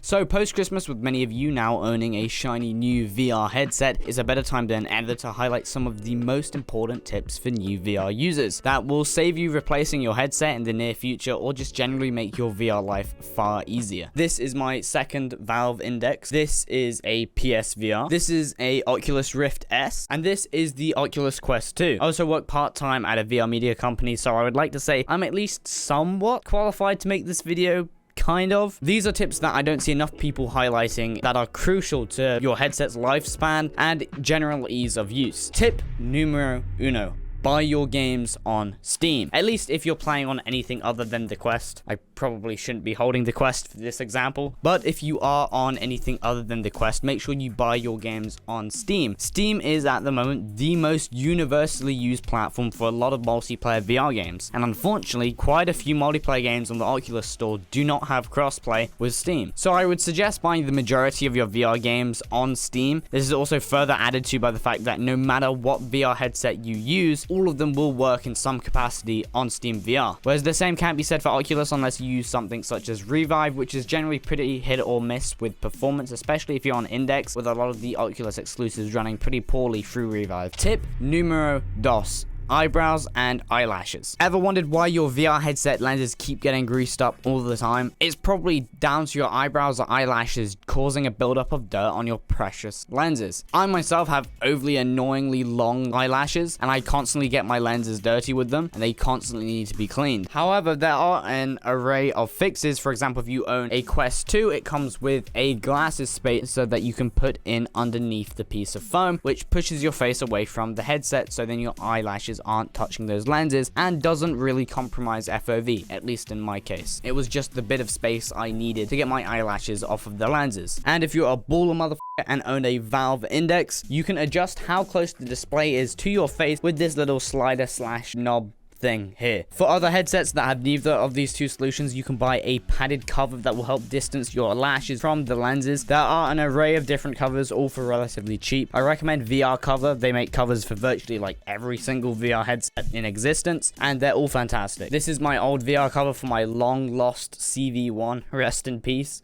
So post-Christmas, with many of you now owning a shiny new VR headset, is a better time than ever to highlight some of the most important tips for new VR users that will save you replacing your headset in the near future, or just generally make your VR life far easier. This is my second Valve Index. This is a PSVR. This is a Oculus Rift S, and this is the Oculus Quest 2. I also work part-time at a VR media company, so I would like to say I'm at least somewhat qualified to make this video. Kind of. These are tips that I don't see enough people highlighting that are crucial to your headset's lifespan and general ease of use. Tip numero uno. Buy your games on Steam. At least if you're playing on anything other than the Quest. I probably shouldn't be holding the Quest for this example, but if you are on anything other than the Quest, make sure you buy your games on Steam. Steam is at the moment the most universally used platform for a lot of multiplayer VR games, and unfortunately quite a few multiplayer games on the Oculus store do not have crossplay with Steam. So I would suggest buying the majority of your VR games on Steam. This is also further added to by the fact that no matter what VR headset you use, all of them will work in some capacity on Steam VR. Whereas the same can't be said for Oculus unless you use something such as Revive, which is generally pretty hit or miss with performance, especially if you're on Index, with a lot of the Oculus exclusives running pretty poorly through Revive. Tip numero dos. Eyebrows and eyelashes. Ever wondered why your VR headset lenses keep getting greased up all the time? It's probably down to your eyebrows or eyelashes causing a buildup of dirt on your precious lenses. I myself have overly annoyingly long eyelashes, and I constantly get my lenses dirty with them, and they constantly need to be cleaned. However, there are an array of fixes. For example, if you own a Quest 2, it comes with a glasses spacer that you can put in underneath the piece of foam, which pushes your face away from the headset, so then your eyelashes aren't touching those lenses and doesn't really compromise FOV, at least in my case. It was just the bit of space I needed to get my eyelashes off of the lenses. And if you're a baller motherfucker and own a Valve Index, you can adjust how close the display is to your face with this little slider / knob thing here. For other headsets that have neither of these two solutions, you can buy a padded cover that will help distance your lashes from the lenses. There are an array of different covers, all for relatively cheap. I recommend VR Cover. They make covers for virtually like every single VR headset in existence, and they're all fantastic. This is my old VR cover for my long lost CV1. Rest in peace.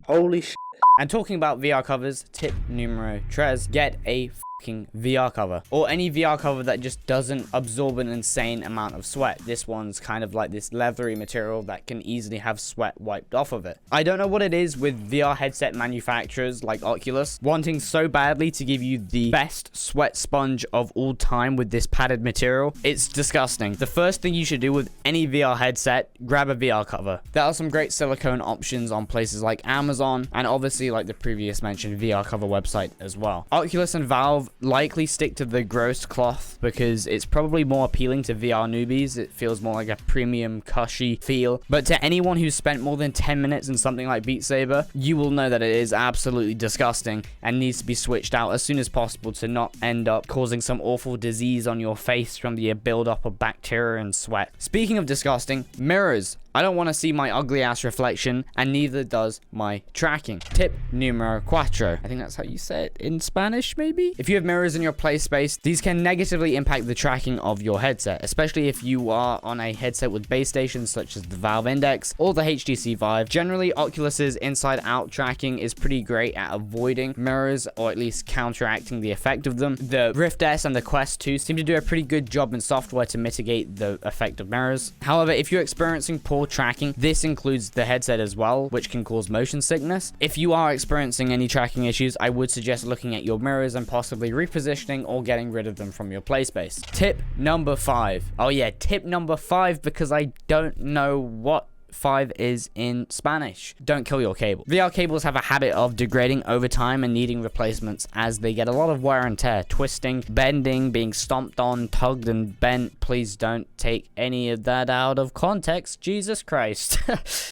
Holy shit. And talking about VR covers, tip numero tres, get a fucking VR cover, or any VR cover that just doesn't absorb an insane amount of sweat. This one's kind of like this leathery material that can easily have sweat wiped off of it. I don't know what it is with VR headset manufacturers like Oculus wanting so badly to give you the best sweat sponge of all time with this padded material. It's disgusting. The first thing you should do with any VR headset, grab a VR cover. There are some great silicone options on places like Amazon, and obviously like the previous mentioned VR cover website as well. Oculus and Valve likely stick to the gross cloth because it's probably more appealing to VR newbies. It feels more like a premium cushy feel, but to anyone who's spent more than 10 minutes in something like Beat Saber, you will know that it is absolutely disgusting and needs to be switched out as soon as possible to not end up causing some awful disease on your face from the buildup of bacteria and sweat. Speaking of disgusting, mirrors. I don't want to see my ugly ass reflection, and neither does my tracking. Tip numero cuatro. I think that's how you say it in Spanish, maybe? If you have mirrors in your play space, these can negatively impact the tracking of your headset, especially if you are on a headset with base stations such as the Valve Index or the HTC Vive. Generally, Oculus's inside-out tracking is pretty great at avoiding mirrors, or at least counteracting the effect of them. The Rift S and the Quest 2 seem to do a pretty good job in software to mitigate the effect of mirrors. However, if you're experiencing poor tracking, this includes the headset as well, which can cause motion sickness. If you are experiencing any tracking issues, I would suggest looking at your mirrors and possibly repositioning or getting rid of them from your play space. Tip number 5. Oh yeah, tip number 5, because I don't know what 5 is in Spanish. Don't kill your cable. VR cables have a habit of degrading over time and needing replacements as they get a lot of wear and tear, twisting, bending, being stomped on, tugged and bent. Please don't take any of that out of context. Jesus Christ.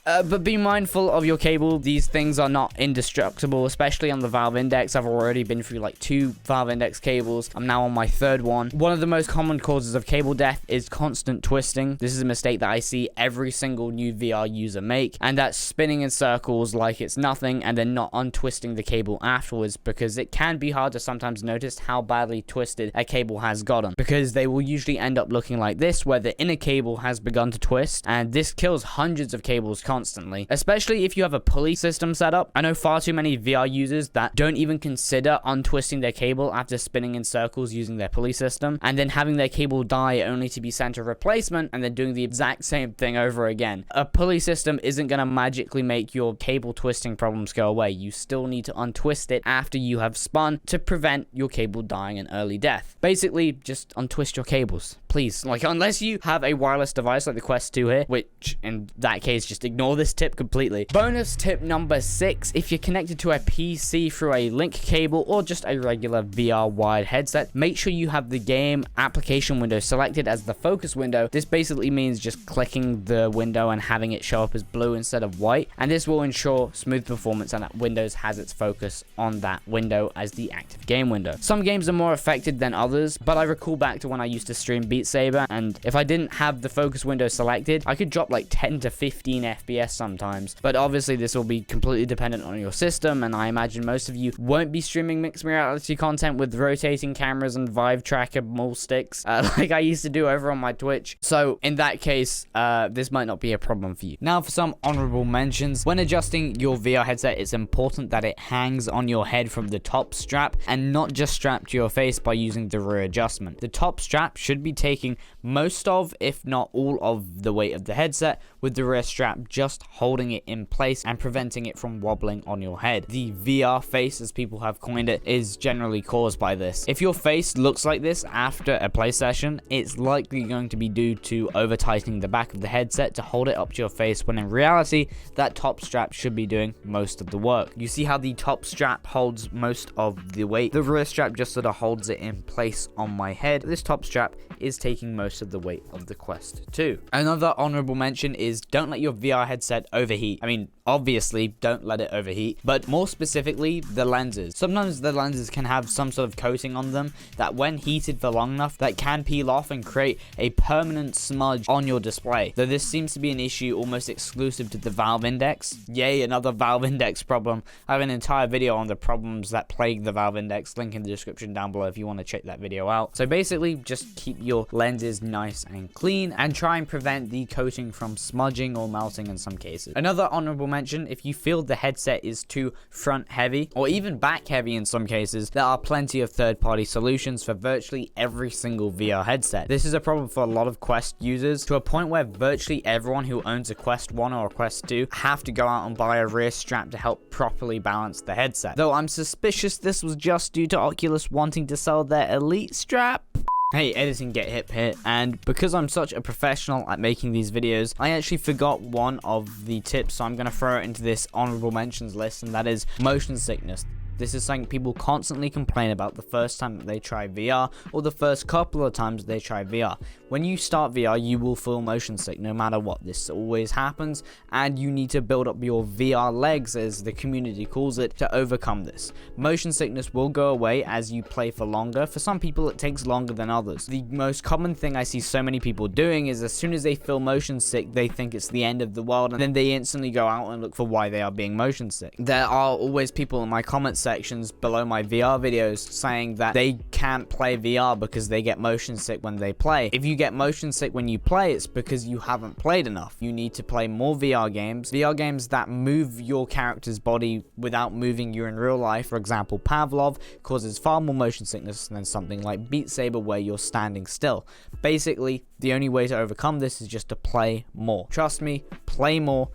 But be mindful of your cable. These things are not indestructible, especially on the Valve Index. I've already been through like 2 Valve Index cables. I'm now on my 3rd one. One of the most common causes of cable death is constant twisting. This is a mistake that I see every single new VR VR user make, and that's spinning in circles like it's nothing and then not untwisting the cable afterwards, because it can be hard to sometimes notice how badly twisted a cable has gotten, because they will usually end up looking like this, where the inner cable has begun to twist, and this kills hundreds of cables constantly, especially if you have a pulley system set up. I know far too many VR users that don't even consider untwisting their cable after spinning in circles using their pulley system, and then having their cable die only to be sent a replacement, and then doing the exact same thing over again. A pulley system isn't going to magically make your cable twisting problems go away. You still need to untwist it after you have spun to prevent your cable dying an early death. Basically, just untwist your cables, please. Like, unless you have a wireless device like the Quest 2 here, which in that case, just ignore this tip completely. Bonus tip number 6, if you're connected to a PC through a link cable or just a regular VR wired headset, make sure you have the game application window selected as the focus window. This basically means just clicking the window and having it show up as blue instead of white, and this will ensure smooth performance and that Windows has its focus on that window as the active game window. Some games are more affected than others, but I recall back to when I used to stream Beat Saber, and if I didn't have the focus window selected, I could drop like 10 to 15 FPS sometimes. But obviously this will be completely dependent on your system, and I imagine most of you won't be streaming mixed reality content with rotating cameras and Vive tracker mall sticks like I used to do over on my Twitch. So in that case, this might not be a problem for you. Now for some honorable mentions. When adjusting your VR headset, it's important that it hangs on your head from the top strap and not just strapped to your face by using the rear adjustment. The top strap should be taking most of, if not all of, the weight of the headset, with the rear strap just holding it in place and preventing it from wobbling on your head. The VR face, as people have coined it, is generally caused by this. If your face looks like this after a play session, it's likely going to be due to over tightening the back of the headset to hold it up to your face, when in reality that top strap should be doing most of the work. You see how the top strap holds most of the weight? The rear strap just sort of holds it in place on my head. This top strap is taking most of the weight of the Quest 2. Another honorable mention is don't let your VR headset overheat. I mean, obviously don't let it overheat, but more specifically the lenses. Sometimes the lenses can have some sort of coating on them that when heated for long enough, that can peel off and create a permanent smudge on your display. Though this seems to be an issue almost exclusive to the Valve Index. Yay, another Valve Index problem. I have an entire video on the problems that plague the Valve Index, link in the description down below if you want to check that video out. So basically, just keep your lenses nice and clean and try and prevent the coating from smudging or melting in some cases. Another honorable mention, if you feel the headset is too front heavy or even back heavy in some cases, there are plenty of third-party solutions for virtually every single VR headset. This is a problem for a lot of Quest users, to a point where virtually everyone who owns a Quest 1 or a Quest 2 have to go out and buy a rear strap to help properly balance the headset. Though I'm suspicious this was just due to Oculus wanting to sell their Elite strap. Hey, editing GetHip here, and because I'm such a professional at making these videos, I actually forgot one of the tips, so I'm going to throw it into this honorable mentions list, and that is motion sickness. This is something people constantly complain about the first time that they try VR, or the first couple of times they try VR. When you start VR, you will feel motion sick no matter what. This always happens, and you need to build up your VR legs, as the community calls it, to overcome this. Motion sickness will go away as you play for longer. For some people, it takes longer than others. The most common thing I see so many people doing is as soon as they feel motion sick, they think it's the end of the world, and then they instantly go out and look for why they are being motion sick. There are always people in my comments sections below my VR videos saying that they can't play VR because they get motion sick when they play. If you get motion sick when you play, it's because you haven't played enough. You need to play more VR games that move your character's body without moving you in real life. For example, Pavlov causes far more motion sickness than something like Beat Saber, where you're standing still. Basically, the only way to overcome this is just to play more. Trust me, play more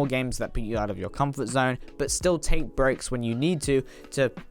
games that put you out of your comfort zone, but still take breaks when you need to,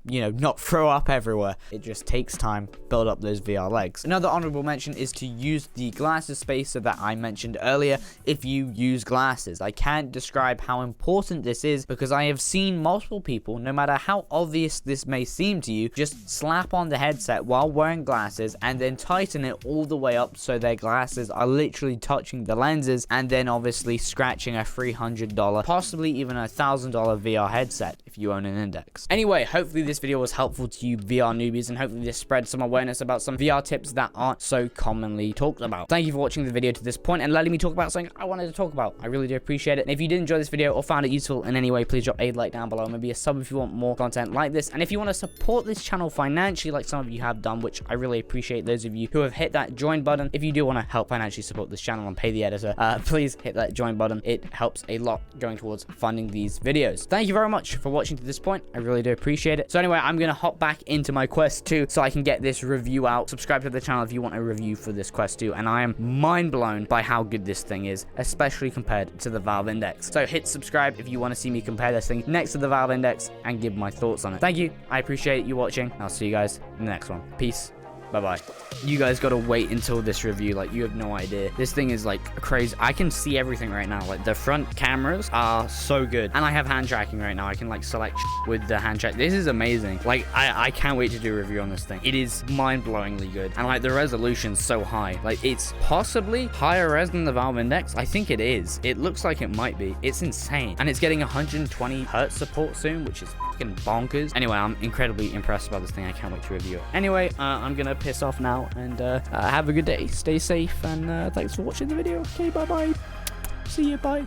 not throw up everywhere. It just takes time, build up those VR legs. Another honorable mention is to use the glasses spacer that I mentioned earlier if you use glasses. I can't describe how important this is, because I have seen multiple people, no matter how obvious this may seem to you, just slap on the headset while wearing glasses and then tighten it all the way up so their glasses are literally touching the lenses, and then obviously scratching a 300 $500, possibly even $1,000 VR headset if you own an Index. Anyway, hopefully this video was helpful to you VR newbies, and hopefully this spread some awareness about some VR tips that aren't so commonly talked about. Thank you for watching the video to this point and letting me talk about something I wanted to talk about. I really do appreciate it. And if you did enjoy this video or found it useful in any way, please drop a like down below, maybe a sub if you want more content like this. And if you want to support this channel financially like some of you have done, which I really appreciate those of you who have hit that join button, if you do want to help financially support this channel and pay the editor, please hit that join button. It helps a lot going towards funding these videos. Thank you very much for watching to this point. I really do appreciate it. So anyway, I'm gonna hop back into my Quest 2 so I can get this review out. Subscribe to the channel if you want a review for this Quest 2, and I am mind blown by how good this thing is, especially compared to the Valve Index. So hit subscribe if you want to see me compare this thing next to the Valve Index and give my thoughts on it. Thank you. I appreciate you watching. I'll see you guys in the next one. Peace. Bye-bye. You guys gotta wait until this review. Like, you have no idea. This thing is like crazy. I can see everything right now. Like, the front cameras are so good. And I have hand tracking right now. I can like select with the hand track. This is amazing. Like, I can't wait to do a review on this thing. It is mind-blowingly good. And like, the resolution's so high. Like, it's possibly higher res than the Valve Index. I think it is. It looks like it might be. It's insane. And it's getting 120 hertz support soon, which is fucking bonkers. Anyway, I'm incredibly impressed by this thing. I can't wait to review it. Anyway, I'm gonna piss off now, and have a good day, stay safe, and thanks for watching the video. Okay, bye bye, see you, bye.